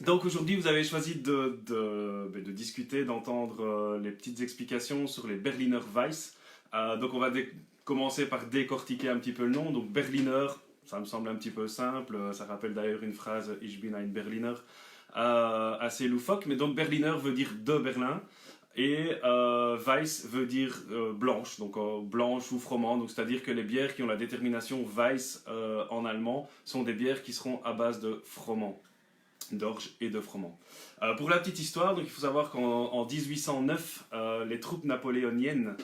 Donc aujourd'hui, vous avez choisi de discuter, d'entendre les petites explications sur les Berliner Weiss. Donc on va commencer par décortiquer un petit peu le nom. Donc Berliner, ça me semble un petit peu simple. Ça rappelle d'ailleurs une phrase Ich bin ein Berliner, assez loufoque. Mais donc Berliner veut dire de Berlin. Et Weiss veut dire blanche, donc blanche ou froment. Donc c'est-à-dire que les bières qui ont la détermination Weiss en allemand sont des bières qui seront à base de froment, d'orge et de froment. Pour la petite histoire, donc il faut savoir qu'en 1809, les troupes napoléoniennes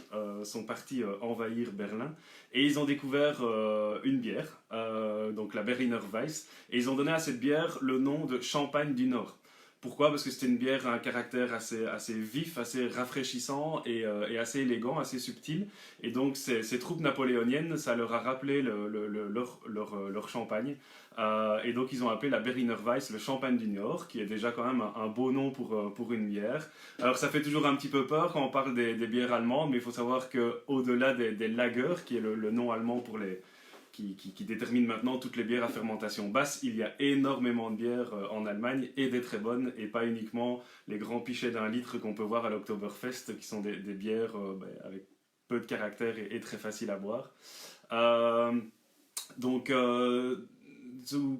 sont parties envahir Berlin et ils ont découvert une bière, donc la Berliner Weiss, et ils ont donné à cette bière le nom de Champagne du Nord. Pourquoi? Parce que c'était une bière à un caractère assez vif, assez rafraîchissant et assez élégant, assez subtil. Et donc ces troupes napoléoniennes, ça leur a rappelé leur champagne. Et donc ils ont appelé la Berliner Weiss le champagne du Nord, qui est déjà quand même un beau nom pour une bière. Alors ça fait toujours un petit peu peur quand on parle des bières allemandes, mais il faut savoir qu'au-delà des lagers, qui est le nom allemand pour qui détermine maintenant toutes les bières à fermentation basse, il y a énormément de bières en Allemagne et des très bonnes, et pas uniquement les grands pichets d'un litre qu'on peut voir à l'Oktoberfest, qui sont des bières avec peu de caractère et très faciles à boire. Euh, donc,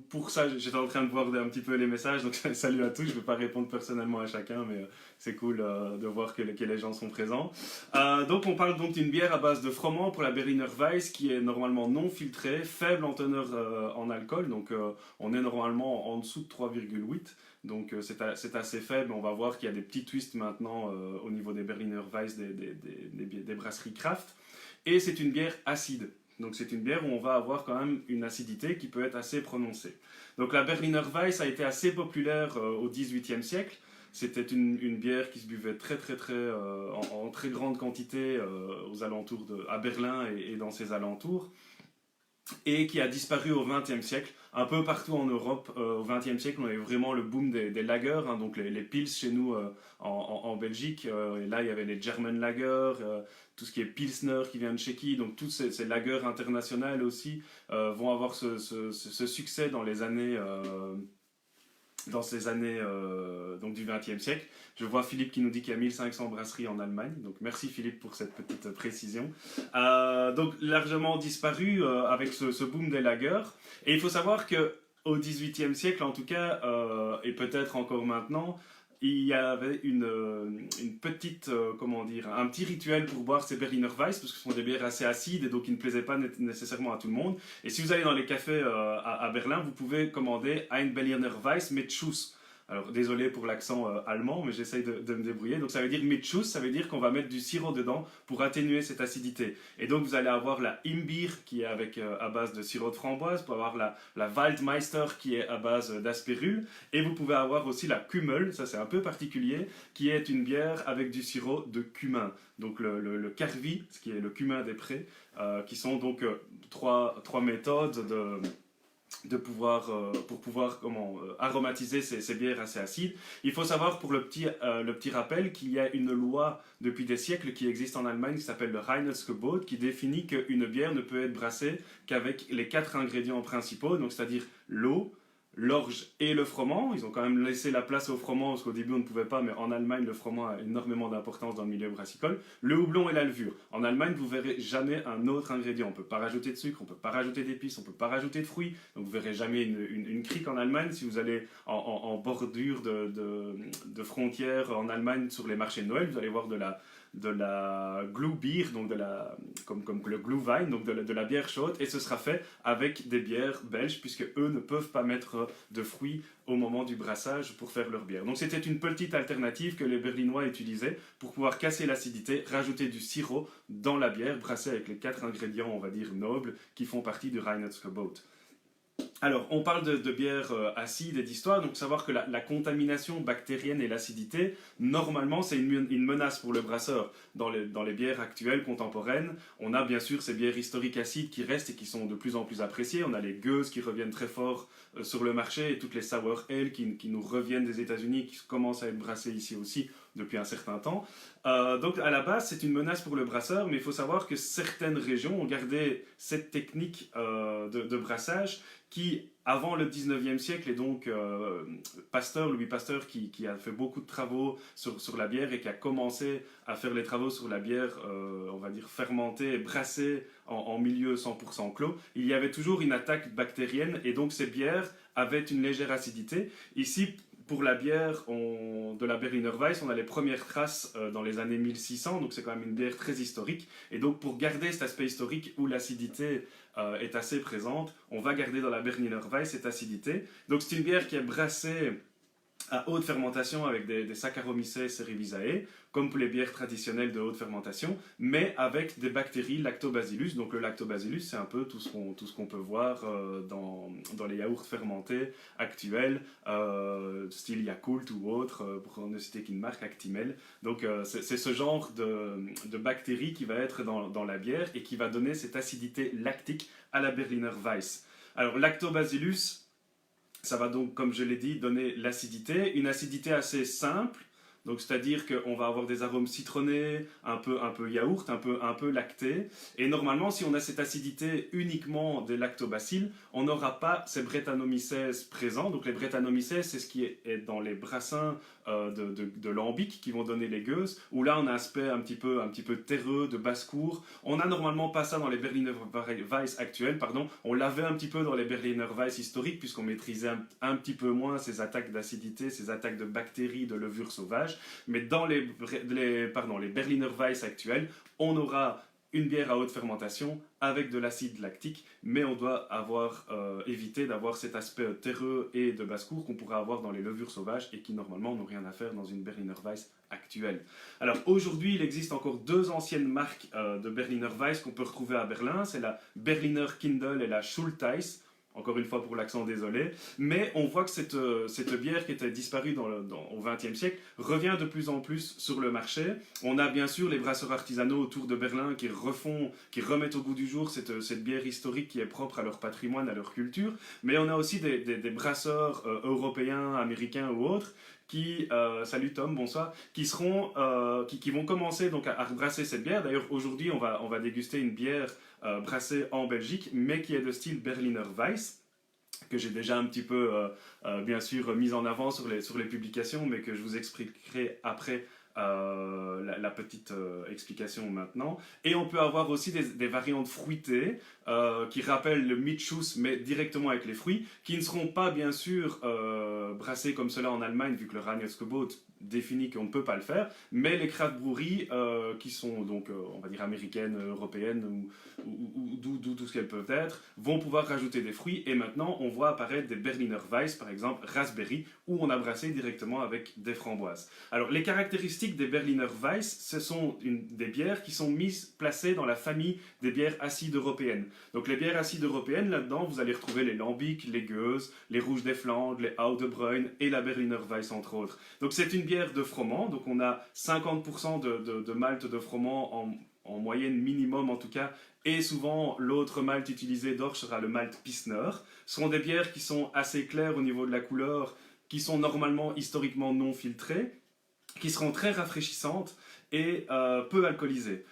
pour ça, j'étais en train de voir un petit peu les messages, donc salut à tous, je ne vais pas répondre personnellement à chacun, mais c'est cool de voir que les gens sont présents. Donc on parle donc d'une bière à base de froment pour la Berliner Weiss, qui est normalement non filtrée, faible en teneur en alcool, donc on est normalement en dessous de 3,8, donc c'est assez faible. On va voir qu'il y a des petits twists maintenant au niveau des Berliner Weiss, des brasseries craft, et c'est une bière acide. Donc c'est une bière où on va avoir quand même une acidité qui peut être assez prononcée. Donc la Berliner Weiss a été assez populaire au XVIIIe siècle. C'était une bière qui se buvait en très grande quantité aux alentours à Berlin et dans ses alentours, et qui a disparu au XXe siècle. Un peu partout en Europe, au XXe siècle, on avait vraiment le boom des lagers, hein, donc les pils chez nous en Belgique. Et là, il y avait les German lagers, tout ce qui est Pilsner qui vient de Tchéquie. Donc, toutes ces lagers internationales aussi vont avoir ce succès dans ces années donc du XXe siècle. Je vois Philippe qui nous dit qu'il y a 1500 brasseries en Allemagne, donc merci Philippe pour cette petite précision. Donc largement disparu avec ce boom des lagers. Et il faut savoir qu'au XVIIIe siècle en tout cas, et peut-être encore maintenant, il y avait une petite, comment dire, un petit rituel pour boire ces Berliner Weiss, parce que ce sont des bières assez acides et donc ils ne plaisaient pas nécessairement à tout le monde. Et si vous allez dans les cafés à Berlin, vous pouvez commander ein Berliner Weiss mit Schuss. Alors désolé pour l'accent allemand, mais j'essaye de me débrouiller. Donc ça veut dire mit Schuss, ça veut dire qu'on va mettre du sirop dedans pour atténuer cette acidité. Et donc vous allez avoir la Imbier qui est à base de sirop de framboise, vous pouvez avoir la Waldmeister qui est à base d'aspérule, et vous pouvez avoir aussi la Kümmel, ça c'est un peu particulier, qui est une bière avec du sirop de cumin. Donc le Carvi, ce qui est le cumin des prés, qui sont donc trois méthodes pour pouvoir aromatiser ces bières assez acides. Il faut savoir pour le petit rappel qu'il y a une loi depuis des siècles qui existe en Allemagne qui s'appelle le Reinheitsgebot, qui définit qu'une bière ne peut être brassée qu'avec les 4 ingrédients principaux, donc c'est-à-dire l'eau, l'orge et le froment. Ils ont quand même laissé la place au froment parce qu'au début on ne pouvait pas, mais en Allemagne le froment a énormément d'importance dans le milieu brassicole. Le houblon et la levure. En Allemagne vous verrez jamais un autre ingrédient. On ne peut pas rajouter de sucre, on ne peut pas rajouter d'épices, on ne peut pas rajouter de fruits. Donc vous verrez jamais une crique en Allemagne. Si vous allez en bordure de frontières en Allemagne sur les marchés de Noël, vous allez voir de la Glühbier, donc comme le Glühwein, donc de la bière chaude, et ce sera fait avec des bières belges, puisque eux ne peuvent pas mettre de fruits au moment du brassage pour faire leur bière. Donc c'était une petite alternative que les Berlinois utilisaient pour pouvoir casser l'acidité, rajouter du sirop dans la bière, brassée avec les 4 ingrédients, on va dire, nobles, qui font partie du Reinheitsgebot. Alors, on parle de bières acides et d'histoire, donc savoir que la contamination bactérienne et l'acidité, normalement, c'est une menace pour le brasseur. Dans les bières actuelles, contemporaines, on a bien sûr ces bières historiques acides qui restent et qui sont de plus en plus appréciées. On a les Gueuze qui reviennent très fort sur le marché et toutes les Sour Ale qui nous reviennent des États-Unis, qui commencent à être brassées ici aussi depuis un certain temps. Donc à la base, c'est une menace pour le brasseur, mais il faut savoir que certaines régions ont gardé cette technique de brassage qui avant le 19e siècle, et donc Pasteur, Louis Pasteur, qui a fait beaucoup de travaux sur la bière et qui a commencé à faire les travaux sur la bière, on va dire fermentée et brassée en milieu 100% clos, il y avait toujours une attaque bactérienne et donc ces bières avaient une légère acidité. Ici, pour la bière de la Berliner Weiss, on a les premières traces dans les années 1600, donc c'est quand même une bière très historique. Et donc pour garder cet aspect historique où l'acidité est assez présente, on va garder dans la Berliner Weiss cette acidité. Donc c'est une bière qui est brassée à haute fermentation avec des Saccharomyces cerevisiae, comme pour les bières traditionnelles de haute fermentation, mais avec des bactéries lactobacillus. Donc le lactobacillus, c'est un peu tout ce qu'on peut voir dans les yaourts fermentés actuels, style Yakult ou autre, pour ne citer qu'une marque, Actimel. Donc c'est ce genre de bactéries qui va être dans la bière et qui va donner cette acidité lactique à la Berliner Weiss. Alors lactobacillus, ça va donc, comme je l'ai dit, donner l'acidité, une acidité assez simple, donc c'est-à-dire qu'on va avoir des arômes citronnés, un peu yaourt, un peu lacté, et normalement si on a cette acidité uniquement des lactobacilles, on n'aura pas ces Brettanomyces présents. Donc les Brettanomyces, c'est ce qui est dans les brassins de lambic qui vont donner les gueuses, où là on a un aspect un petit peu terreux, de basse-cour. On n'a normalement pas ça dans les Berliner Weiss actuels, pardon. On l'avait un petit peu dans les Berliner Weiss historiques, puisqu'on maîtrisait un petit peu moins ces attaques d'acidité, ces attaques de bactéries, de levures sauvages. Mais dans les Berliner Weiss actuels, on aura une bière à haute fermentation avec de l'acide lactique, mais on doit éviter d'avoir cet aspect terreux et de basse-cour qu'on pourrait avoir dans les levures sauvages et qui normalement n'ont rien à faire dans une Berliner Weiss actuelle. Alors aujourd'hui, il existe encore deux anciennes marques de Berliner Weiss qu'on peut retrouver à Berlin, c'est la Berliner Kindle et la Schultheiss. Encore une fois pour l'accent, désolé. Mais on voit que cette bière qui était disparue au XXe siècle revient de plus en plus sur le marché. On a bien sûr les brasseurs artisanaux autour de Berlin qui remettent au goût du jour cette bière historique qui est propre à leur patrimoine, à leur culture. Mais on a aussi des brasseurs européens, américains ou autres salut Tom, bonsoir, qui vont commencer donc à brasser cette bière. D'ailleurs aujourd'hui on va déguster une bière brassée en Belgique, mais qui est de style Berliner Weiss, que j'ai déjà un petit peu, bien sûr, mise en avant sur les publications, mais que je vous expliquerai après la petite explication maintenant. Et on peut avoir aussi des variantes fruitées qui rappellent le Mitschuss, mais directement avec les fruits, qui ne seront pas, bien sûr, brassées comme cela en Allemagne, vu que le Reinheitsgebot définit qu'on ne peut pas le faire, mais les craft breweries qui sont donc, on va dire, américaines, européennes, ou d'où tout ce qu'elles peuvent être, vont pouvoir rajouter des fruits, et maintenant on voit apparaître des Berliner Weiss, par exemple, raspberry, où on a brassé directement avec des framboises. Alors les caractéristiques des Berliner Weiss, ce sont des bières qui sont placées dans la famille des bières acides européennes. Donc les bières acides européennes, là-dedans, vous allez retrouver les Lambic, les Gueuses, les Rouges des Flandres, les Haut-de-Bruyn et la Berliner Weiss, entre autres. Donc c'est une bière de froment, donc on a 50% de malt de froment en moyenne minimum en tout cas, et souvent l'autre malt utilisé d'orge sera le malt Pilsner. Ce sont des bières qui sont assez claires au niveau de la couleur, qui sont normalement historiquement non filtrées, qui seront très rafraîchissantes et peu alcoolisées.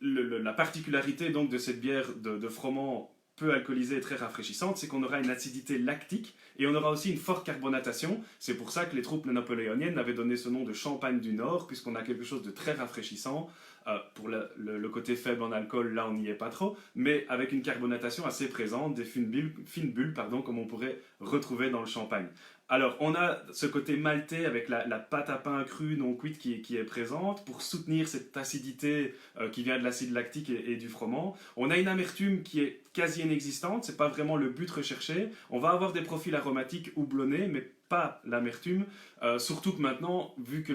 La particularité donc de cette bière de froment peu alcoolisée et très rafraîchissante, c'est qu'on aura une acidité lactique et on aura aussi une forte carbonatation. C'est pour ça que les troupes napoléoniennes avaient donné ce nom de champagne du Nord, puisqu'on a quelque chose de très rafraîchissant. Pour le côté faible en alcool, là on n'y est pas trop, mais avec une carbonatation assez présente, des fines bulles, comme on pourrait retrouver dans le champagne. Alors, on a ce côté maltais avec la pâte à pain crue non cuite qui est présente pour soutenir cette acidité qui vient de l'acide lactique et du froment. On a une amertume qui est quasi inexistante, c'est pas vraiment le but recherché. On va avoir des profils aromatiques houblonnés, mais pas l'amertume. Surtout que maintenant, vu que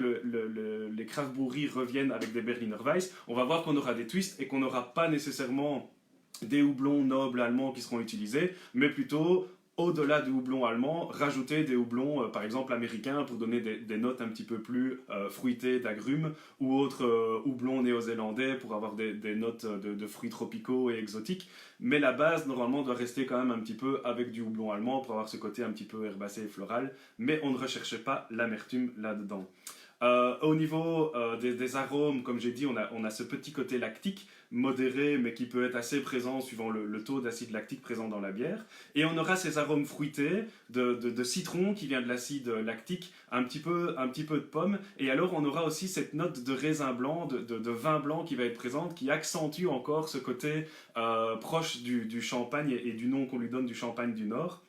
les craft breweries reviennent avec des Berliner Weiss, on va voir qu'on aura des twists et qu'on n'aura pas nécessairement des houblons nobles allemands qui seront utilisés, mais plutôt au-delà du houblon allemand, rajouter des houblons, par exemple américains, pour donner des notes un petit peu plus fruitées d'agrumes, ou autres houblons néo-zélandais pour avoir des notes de fruits tropicaux et exotiques. Mais la base, normalement, doit rester quand même un petit peu avec du houblon allemand pour avoir ce côté un petit peu herbacé et floral, mais on ne recherche pas l'amertume là-dedans. Au niveau des arômes, comme j'ai dit, on a ce petit côté lactique, modéré, mais qui peut être assez présent suivant le taux d'acide lactique présent dans la bière. Et on aura ces arômes fruités de citron qui vient de l'acide lactique, un petit peu de pomme. Et alors on aura aussi cette note de raisin blanc, de vin blanc qui va être présente, qui accentue encore ce côté proche du champagne et du nom qu'on lui donne du champagne du Nord.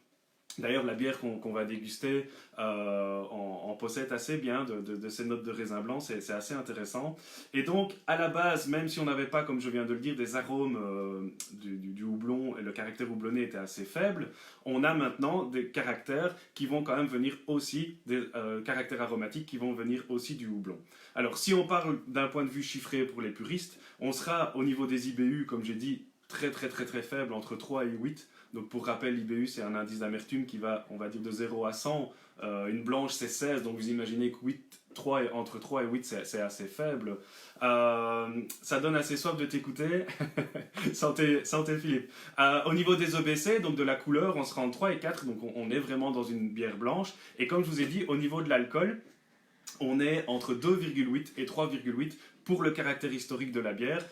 D'ailleurs, la bière qu'on va déguster en possède assez bien de ces notes de raisin blanc, c'est assez intéressant. Et donc, à la base, même si on n'avait pas, comme je viens de le dire, des arômes du houblon, et le caractère houblonné était assez faible, on a maintenant des caractères qui vont quand même venir aussi, des caractères aromatiques qui vont venir aussi du houblon. Alors, si on parle d'un point de vue chiffré pour les puristes, on sera au niveau des IBU, comme j'ai dit, très faible, entre 3 et 8. Donc pour rappel, l'IBU c'est un indice d'amertume qui va, on va dire, de 0 à 100. Une blanche c'est 16, donc vous imaginez que entre 3 et 8 c'est assez faible. Ça donne assez soif de t'écouter. santé Philippe. Au niveau des EBC, donc de la couleur, on sera entre 3 et 4, donc on est vraiment dans une bière blanche. Et comme je vous ai dit, au niveau de l'alcool, on est entre 2,8 et 3,8 pour le caractère historique de la bière.